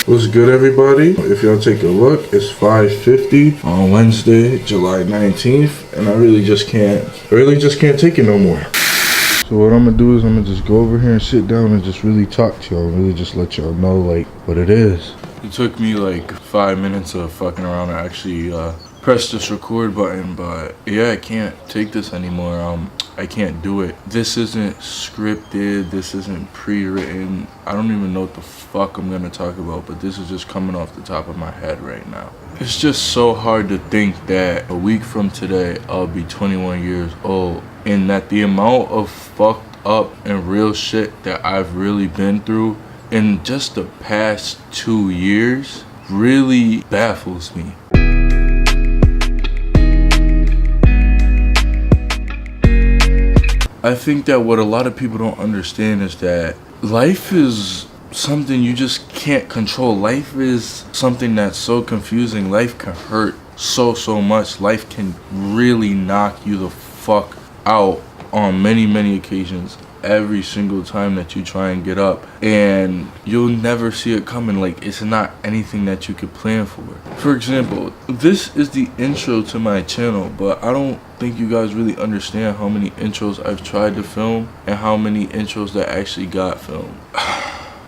What's good, everybody? If y'all take a look, it's 5:50 on Wednesday, July 19th, and I really just can't take it no more. So what I'm gonna do is I'm gonna just go over here and sit down and just really talk to y'all, really just let y'all know like what it is. It took me like 5 minutes of fucking around to actually press this record button, but yeah, I can't take this anymore. I can't do it. This isn't scripted, this isn't pre-written. I don't even know what the fuck I'm gonna talk about, but this is just coming off the top of my head right now. It's just so hard to think that a week from today, I'll be 21 years old, and that the amount of fucked up and real shit that I've really been through in just the past 2 years really baffles me. I think that what a lot of people don't understand is that life is something you just can't control. Life is something that's so confusing. Life can hurt so much. Life can really knock you the fuck out on many occasions. Every single time that you try and get up, and you'll never see it coming. Like, it's not anything that you could plan for. For example, this is the intro to my channel, but I don't think you guys really understand how many intros I've tried to film and how many intros that actually got filmed.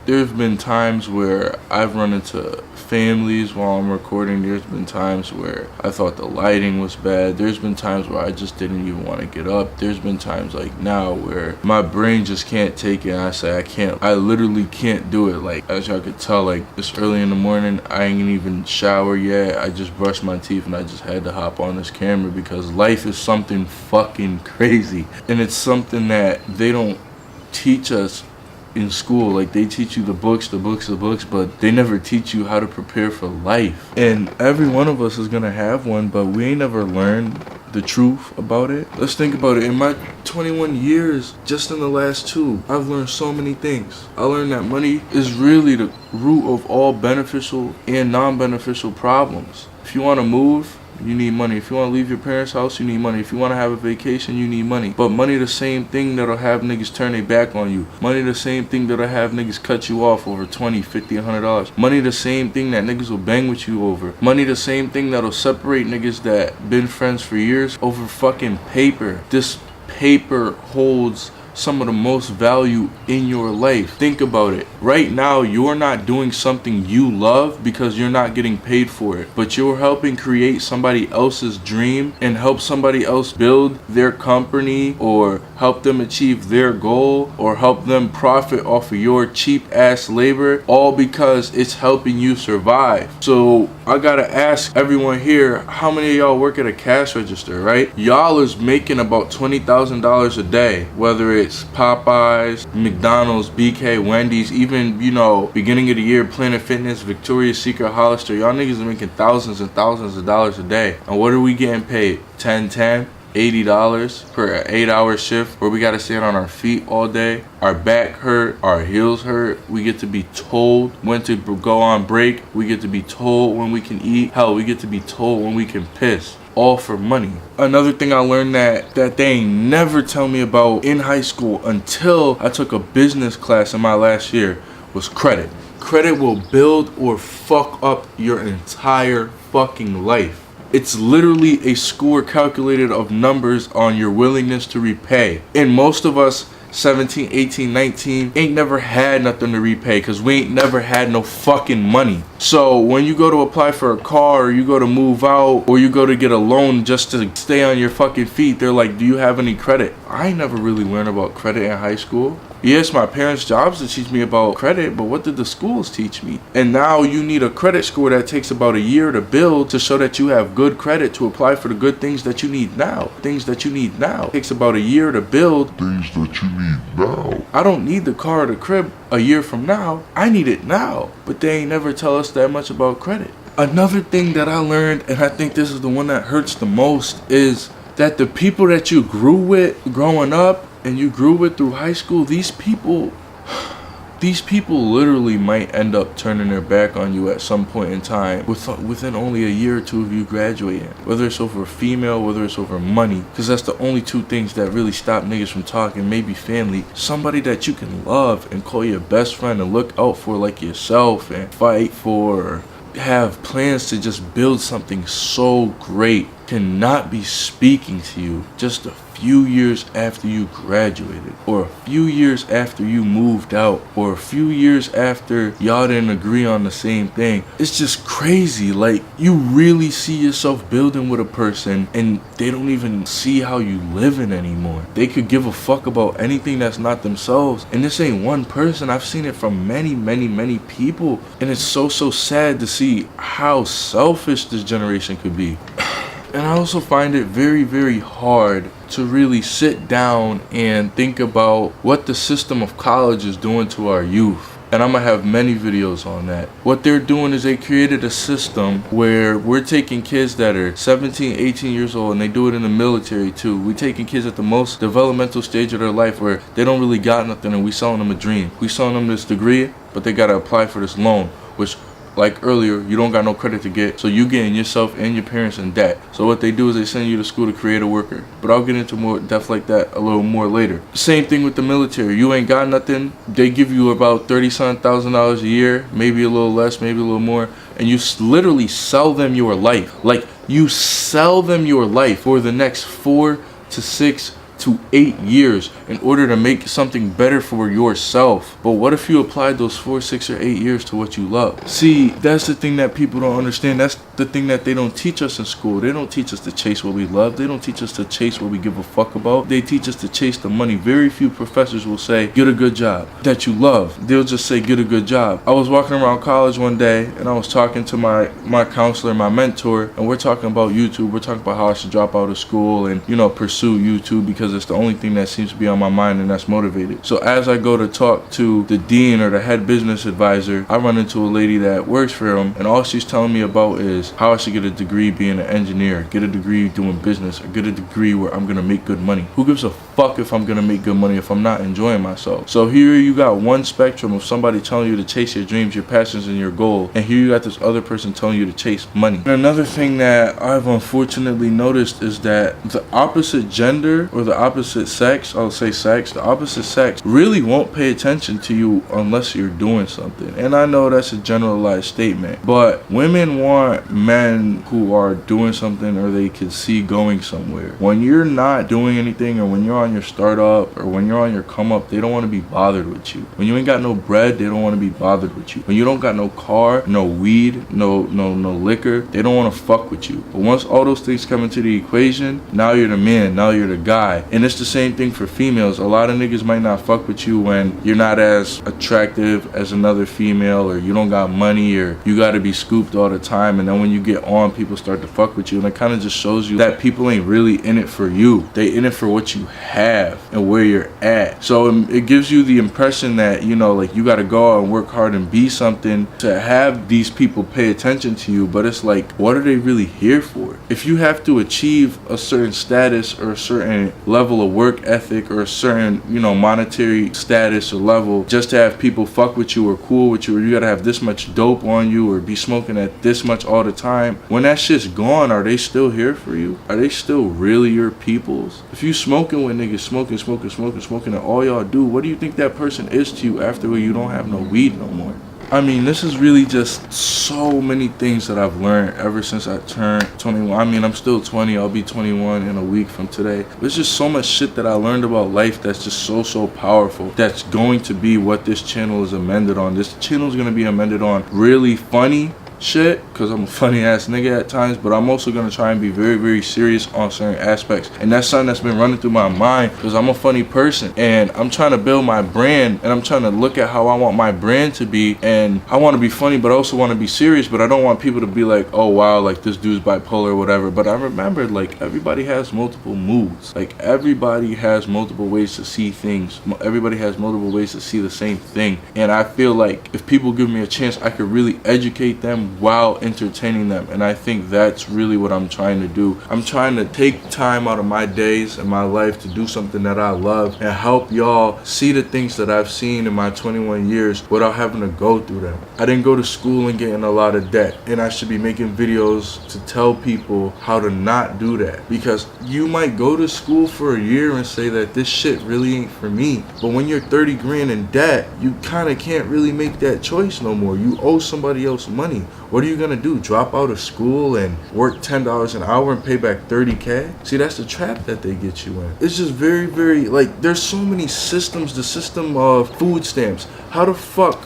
There's been times where I've run into families while I'm recording. There's been times where I thought the lighting was bad. There's been times where I just didn't even want to get up. There's been times like now where my brain just can't take it, and I say I literally can't do it. Like, as y'all could tell, like, it's early in the morning, I ain't even showered yet. I just brushed my teeth and I just had to hop on this camera because life is something fucking crazy, and it's something that they don't teach us in school. Like, they teach you the books, but they never teach you how to prepare for life. And every one of us is gonna have one, but we ain't never learned the truth about it. Let's think about it. In my 21 years, just in the last 2, I've learned so many things. I learned that money is really the root of all beneficial and non-beneficial problems. If you want to move, you need money. If you want to leave your parents' house, you need money. If you want to have a vacation, you need money. But money the same thing that'll have niggas turn their back on you. Money the same thing that'll have niggas cut you off over $20, $50, $100. Money the same thing that niggas will bang with you over. Money the same thing that'll separate niggas that been friends for years over fucking paper. This paper holds some of the most value in your life. Think about it. Right now, you're not doing something you love because you're not getting paid for it, but you're helping create somebody else's dream and help somebody else build their company or help them achieve their goal or help them profit off of your cheap ass labor, all because it's helping you survive. So I gotta ask everyone here, how many of y'all work at a cash register, right? Y'all is making about $20,000 a day, whether it's Popeyes, McDonald's, BK, Wendy's, even, you know, beginning of the year, Planet Fitness, Victoria's Secret, Hollister. Y'all niggas are making thousands and thousands of dollars a day. And what are we getting paid? $10, $80 per 8-hour shift where we gotta stand on our feet all day. Our back hurt, our heels hurt. We get to be told when to go on break. We get to be told when we can eat. Hell, we get to be told when we can piss. All for money. Another thing I learned that they ain't never tell me about in high school until I took a business class in my last year was credit. Credit will build or fuck up your entire fucking life. It's literally a score calculated of numbers on your willingness to repay. And most of us 17, 18, 19 ain't never had nothing to repay because we ain't never had no fucking money. So when you go to apply for a car or you go to move out or you go to get a loan just to stay on your fucking feet, they're like, do you have any credit? I ain't never really learned about credit in high school. Yes, my parents' jobs to teach me about credit, but what did the schools teach me? And now you need a credit score that takes about a year to build to show that you have good credit to apply for the good things that you need now. Things that you need now. It takes about a year to build things that you need now. I don't need the car or the crib a year from now. I need it now. But they ain't never tell us that much about credit. Another thing that I learned, and I think this is the one that hurts the most, is that the people that you grew with growing up and you grew with through high school, these people these people literally might end up turning their back on you at some point in time within only a year or two of you graduating. Whether it's over female, whether it's over money, because that's the only two things that really stop niggas from talking. Maybe family, somebody that you can love and call your best friend and look out for like yourself and fight for, have plans to just build something so great, cannot be speaking to you just a few years after you graduated, or a few years after you moved out, or a few years after y'all didn't agree on the same thing. It's just crazy. Like, you really see yourself building with a person and they don't even see how you living anymore. They could give a fuck about anything that's not themselves. And this ain't one person. I've seen it from many people. And it's so sad to see how selfish this generation could be. And I also find it very hard to really sit down and think about what the system of college is doing to our youth. And I'm gonna have many videos on that. What they're doing is they created a system where we're taking kids that are 17, 18 years old, and they do it in the military too. We're taking kids at the most developmental stage of their life where they don't really got nothing, and we selling them a dream. We selling them this degree, but they gotta apply for this loan, which, like earlier, you don't got no credit to get, so you getting yourself and your parents in debt. So what they do is they send you to school to create a worker. But I'll get into more depth like that a little more later. Same thing with the military. You ain't got nothing. They give you about $30,000 a year, maybe a little less, maybe a little more, and you literally sell them your life. Like, you sell them your life for the next 4 to 6 to 8 years in order to make something better for yourself. But what if you applied those 4, 6, or 8 years to what you love? See, that's the thing that people don't understand. That's the thing that they don't teach us in school. They don't teach us to chase what we love. They don't teach us to chase what we give a fuck about. They teach us to chase the money. Very few professors will say, get a good job that you love. They'll just say, get a good job. I was walking around college one day and I was talking to my counselor, my mentor, and we're talking about YouTube. We're talking about how I should drop out of school and, pursue YouTube because it's the only thing that seems to be on my mind and that's motivated. So as I go to talk to the dean or the head business advisor, I run into a lady that works for him, and all she's telling me about is how I should get a degree being an engineer, get a degree doing business, or get a degree where I'm gonna make good money. Who gives a fuck if I'm gonna make good money if I'm not enjoying myself? So here you got one spectrum of somebody telling you to chase your dreams, your passions, and your goal, and here you got this other person telling you to chase money. And another thing that I've unfortunately noticed is that the opposite gender, or the opposite sex, I'll say sex, the opposite sex really won't pay attention to you unless you're doing something. And I know that's a generalized statement, but women want men who are doing something or they can see going somewhere. When you're not doing anything, or when you're on your startup, or when you're on your come up, they don't want to be bothered with you. When you ain't got no bread, they don't want to be bothered with you. When you don't got no car, no weed, no liquor, they don't want to fuck with you. But once all those things come into the equation, now you're the man, now you're the guy. And it's the same thing for females. A lot of niggas might not fuck with you when you're not as attractive as another female, or you don't got money, or you got to be scooped all the time. And then when you get on, people start to fuck with you, and it kind of just shows you that people ain't really in it for you. They in it for what you have and where you're at. So it gives you the impression that, like, you got to go out and work hard and be something to have these people pay attention to you. But it's like, what are they really here for? If you have to achieve a certain status or a certain level of work ethic or a certain, monetary status or level just to have people fuck with you or cool with you, or you gotta have this much dope on you or be smoking at this much all the time, when that shit's gone, are they still here for you? Are they still really your peoples? If you smoking with niggas smoking and all y'all do, what do you think that person is to you after you don't have no weed no more? I mean, this is really just so many things that I've learned ever since I turned 21. I mean, I'm still 20. I'll be 21 in a week from today. There's just so much shit that I learned about life that's just so powerful. That's going to be what this channel is amended on. This channel is going to be amended on really funny shit, because I'm a funny ass nigga at times, but I'm also gonna try and be very serious on certain aspects, and that's something that's been running through my mind because I'm a funny person and I'm trying to build my brand, and I'm trying to look at how I want my brand to be, and I want to be funny but I also want to be serious, but I don't want people to be like, oh wow, like this dude's bipolar or whatever. But I remembered, like, everybody has multiple moods, like everybody has multiple ways to see things, everybody has multiple ways to see the same thing, and I feel like if people give me a chance, I could really educate them them while entertaining them. And I think that's really what I'm trying to do. I'm trying to take time out of my days and my life to do something that I love and help y'all see the things that I've seen in my 21 years without having to go through them. I didn't go to school and get in a lot of debt, and I should be making videos to tell people how to not do that. Because you might go to school for a year and say that this shit really ain't for me, but when you're 30 grand in debt, you kind of can't really make that choice no more. You owe somebody else money. What are you gonna do? Drop out of school and work $10 an hour and pay back 30K? See, that's the trap that they get you in. It's just very, very, like, there's so many systems. The system of food stamps. How the fuck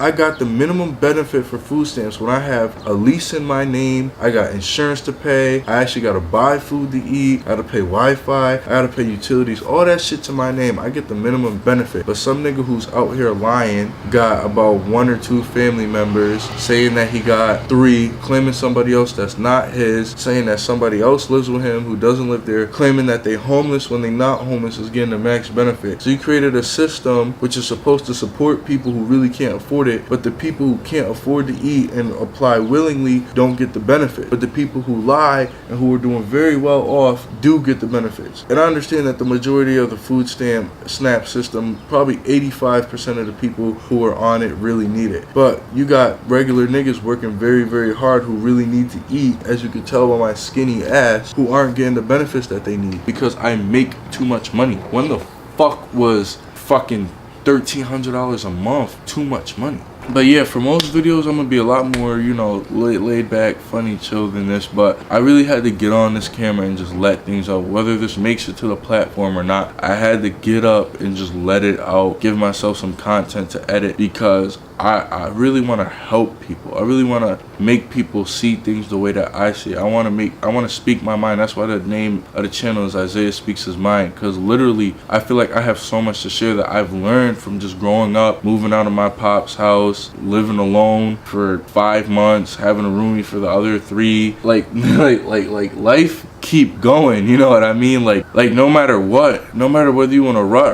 I got the minimum benefit for food stamps when I have a lease in my name, I got insurance to pay, I actually gotta buy food to eat, I gotta pay Wi-Fi, I gotta pay utilities, all that shit to my name. I get the minimum benefit. But some nigga who's out here lying got about 1 or 2 family members, saying that he got 3, claiming somebody else that's not his, saying that somebody else lives with him who doesn't live there, claiming that they homeless when they not homeless is getting the max benefit. So you created a system which is supposed to support people who really can't afford it, but the people who can't afford to eat and apply willingly don't get the benefit. But the people who lie and who are doing very well off do get the benefits. And I understand that the majority of the food stamp SNAP system, probably 85% of the people who are on it really need it. But you got regular niggas working very, very hard who really need to eat, as you can tell by my skinny ass, who aren't getting the benefits that they need because I make too much money. When the fuck was fucking $1,300 a month too much money? But yeah, for most videos, I'm gonna be a lot more, you know, laid back, funny, chill than this. But I really had to get on this camera and just let things out. Whether this makes it to the platform or not, I had to get up and just let it out, give myself some content to edit, because I really want to help people. I really want to make people see things the way that I see it. I want to speak my mind. That's why the name of the channel is Isaiah Speaks His Mind, because literally I feel like I have so much to share that I've learned from just growing up, moving out of my pop's house, living alone for 5 months, having a roomie for the other 3. Like life keep going, you know what I mean? Like no matter what, no matter whether you want to rut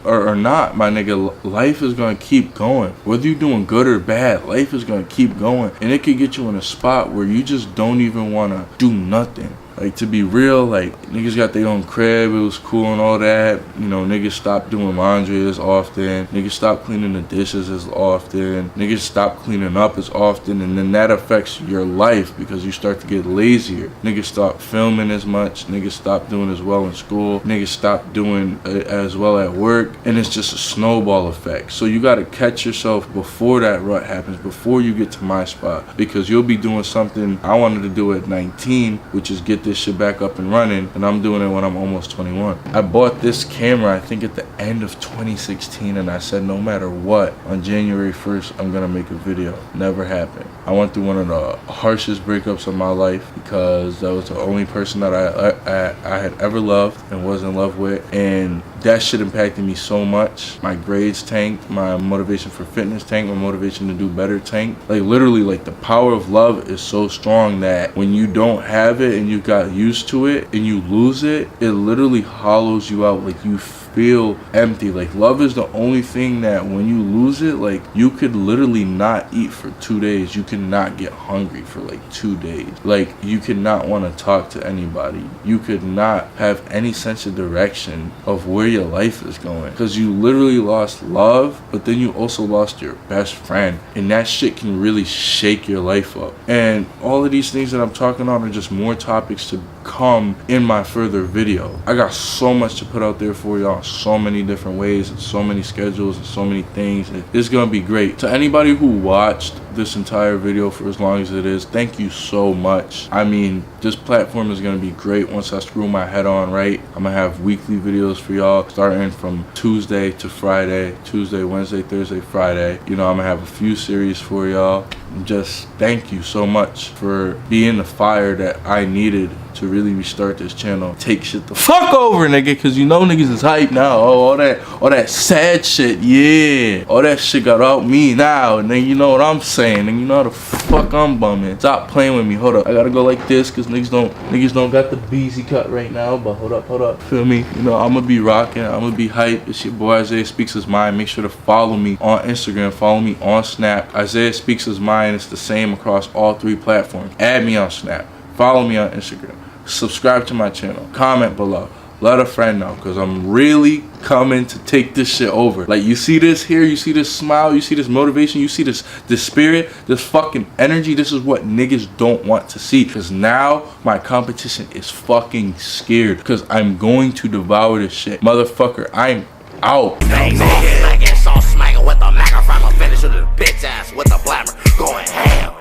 or not, my nigga, life is gonna keep going. Whether you're doing good or bad, life is gonna keep going, and it could get you in a spot where you just don't even want to do nothing. Like, to be real, like, niggas got their own crib, it was cool and all that. You know, niggas stopped doing laundry as often. Niggas stopped cleaning the dishes as often. Niggas stopped cleaning up as often. And then that affects your life because you start to get lazier. Niggas stop filming as much. Niggas stop doing as well in school. Niggas stop doing as well at work. And it's just a snowball effect. So you got to catch yourself before that rut happens, before you get to my spot. Because you'll be doing something I wanted to do at 19, which is get this shit back up and running, and I'm doing it when I'm almost 21. I bought this camera I think at the end of 2016, and I said no matter what, on January 1st I'm gonna make a video. Never happened. I went through one of the harshest breakups of my life because that was the only person that I had ever loved and was in love with, and that shit impacted me so much. My grades tanked, my motivation for fitness tanked, my motivation to do better tanked. Like, literally, like, the power of love is so strong that when you don't have it and you got used to it and you lose it, it literally hollows you out. Like, you feel empty. Like, love is the only thing that when you lose it, like, you could literally not eat for 2 days. You could not get hungry for like 2 days. Like, you could not want to talk to anybody. You could not have any sense of direction of where your life is going, because you literally lost love, but then you also lost your best friend, and that shit can really shake your life up. And all of these things that I'm talking on are just more topics to come in my further video. I got so much to put out there for y'all, so many different ways and so many schedules and so many things. It's gonna be great. To anybody who watched this entire video for as long as it is, thank you so much. I mean, this platform is gonna be great once I screw my head on right. I'm gonna have weekly videos for y'all starting from Tuesday to Friday, Tuesday, Wednesday, Thursday, Friday. You know, I'm gonna have a few series for y'all. Just thank you so much for being the fire that I needed to really restart this channel. Take shit the fuck over, nigga, because you know niggas is hype now. Oh, all that sad shit, yeah. All that shit got out me now, and then you know what I'm saying. saying, and you know how the fuck I'm bumming. Stop playing with me. Hold up, I gotta go like this, cause niggas don't got the beezy cut right now. But hold up, feel me? You know, I'ma be rocking, I'ma be hype. It's your boy Isaiah Speaks His Mind. Make sure to follow me on Instagram, follow me on Snap. Isaiah Speaks His Mind. It's the same across all 3 platforms. Add me on Snap, follow me on Instagram, subscribe to my channel, comment below. Let a friend know, because I'm really coming to take this shit over. Like, you see this here, you see this smile, you see this motivation, you see this spirit, this fucking energy. This is what niggas don't want to see, because now my competition is fucking scared, because I'm going to devour this shit. Motherfucker, I'm out. I get so smacking with the microphone, I'll finish with the bitch ass with the blammer going ham.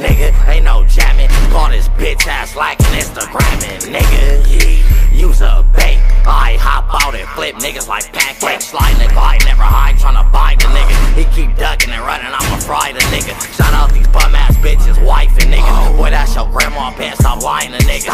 Nigga, ain't no jamming on this bitch ass like an Instagramming. Nigga, use a bait. I hop out and flip niggas like pancakes. Slide nigga, I never hide, tryna bind a nigga. He keep ducking and running, I'ma fry the nigga. Shout out these bum ass bitches, wife and nigga. Boy, that's your grandma pants, stop lying to nigga.